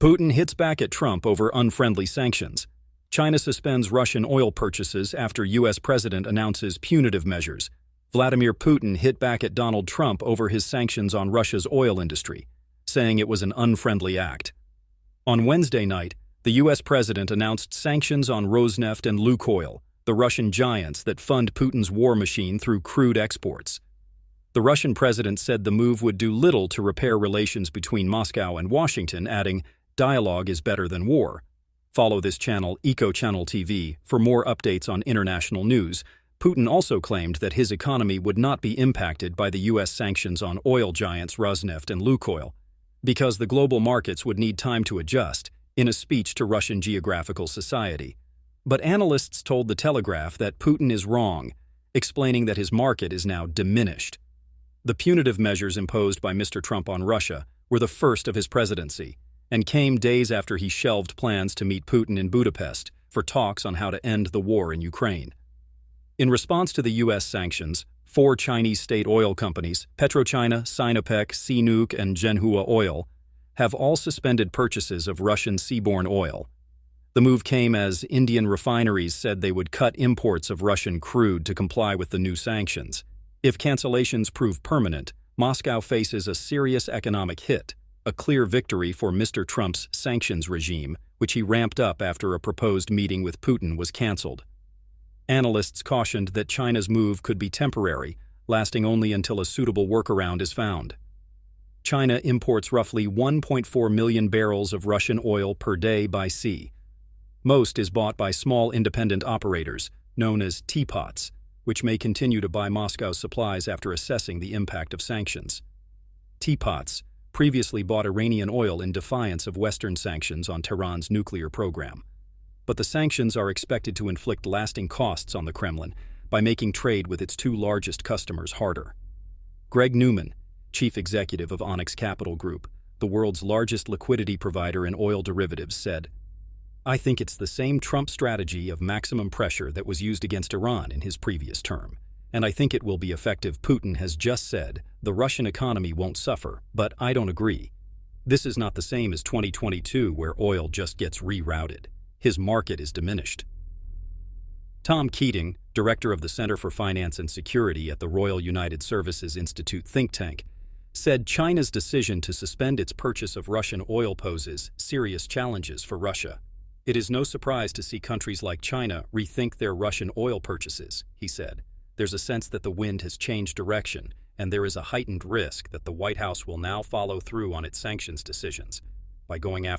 Putin hits back at Trump over unfriendly sanctions. China suspends Russian oil purchases after U.S. President announces punitive measures. Vladimir Putin hit back at Donald Trump over his sanctions on Russia's oil industry, saying it was an unfriendly act. On Wednesday night, the U.S. President announced sanctions on Rosneft and Lukoil, the Russian giants that fund Putin's war machine through crude exports. The Russian president said the move would do little to repair relations between Moscow and Washington, adding, "Dialogue is better than war." Follow this channel, ECOchnneltv, for more updates on international news. Putin also claimed that his economy would not be impacted by the U.S. sanctions on oil giants Rosneft and Lukoil, because the global markets would need time to adjust, in a speech to Russian Geographical Society. But analysts told The Telegraph that Putin is wrong, explaining that his market is now diminished. The punitive measures imposed by Mr. Trump on Russia were the first of his presidency, and came days after he shelved plans to meet Putin in Budapest for talks on how to end the war in Ukraine. In response to the U.S. sanctions, 4 Chinese state oil companies, PetroChina, Sinopec, CNOOC, and Zhenhua Oil, have all suspended purchases of Russian seaborne oil. The move came as Indian refineries said they would cut imports of Russian crude to comply with the new sanctions. If cancellations prove permanent, Moscow faces a serious economic hit, a clear victory for Mr. Trump's sanctions regime, which he ramped up after a proposed meeting with Putin was canceled. Analysts cautioned that China's move could be temporary, lasting only until a suitable workaround is found. China imports roughly 1.4 million barrels of Russian oil per day by sea. Most is bought by small independent operators, known as teapots, which may continue to buy Moscow's supplies after assessing the impact of sanctions. Teapots previously bought Iranian oil in defiance of Western sanctions on Tehran's nuclear program. But the sanctions are expected to inflict lasting costs on the Kremlin by making trade with its 2 largest customers harder. Greg Newman, chief executive of Onyx Capital Group, the world's largest liquidity provider in oil derivatives, said, "I think it's the same Trump strategy of maximum pressure that was used against Iran in his previous term. And I think it will be effective." Putin has just said, "The Russian economy won't suffer," but I don't agree. This is not the same as 2022, where oil just gets rerouted. His market is diminished. Tom Keating, director of the Center for Finance and Security at the Royal United Services Institute think tank, said China's decision to suspend its purchase of Russian oil poses serious challenges for Russia. "It is no surprise to see countries like China rethink their Russian oil purchases," he said. "There's a sense that the wind has changed direction, and there is a heightened risk that the White House will now follow through on its sanctions decisions by going after